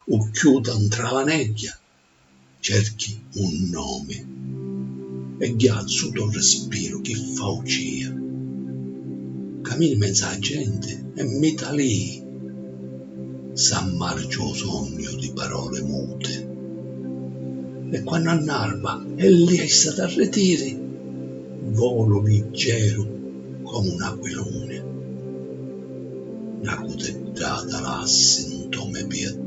o chiudan tra la nebbia, cerchi un nome e ghiazzo il respiro che fa ucia. Cammini mezzo a gente e mita lì, s'ammargia sogno di parole mute. E quando annalba e lì è stato a ritiri, volo leggero come un aquilone. Una cutettata la sintome pietà.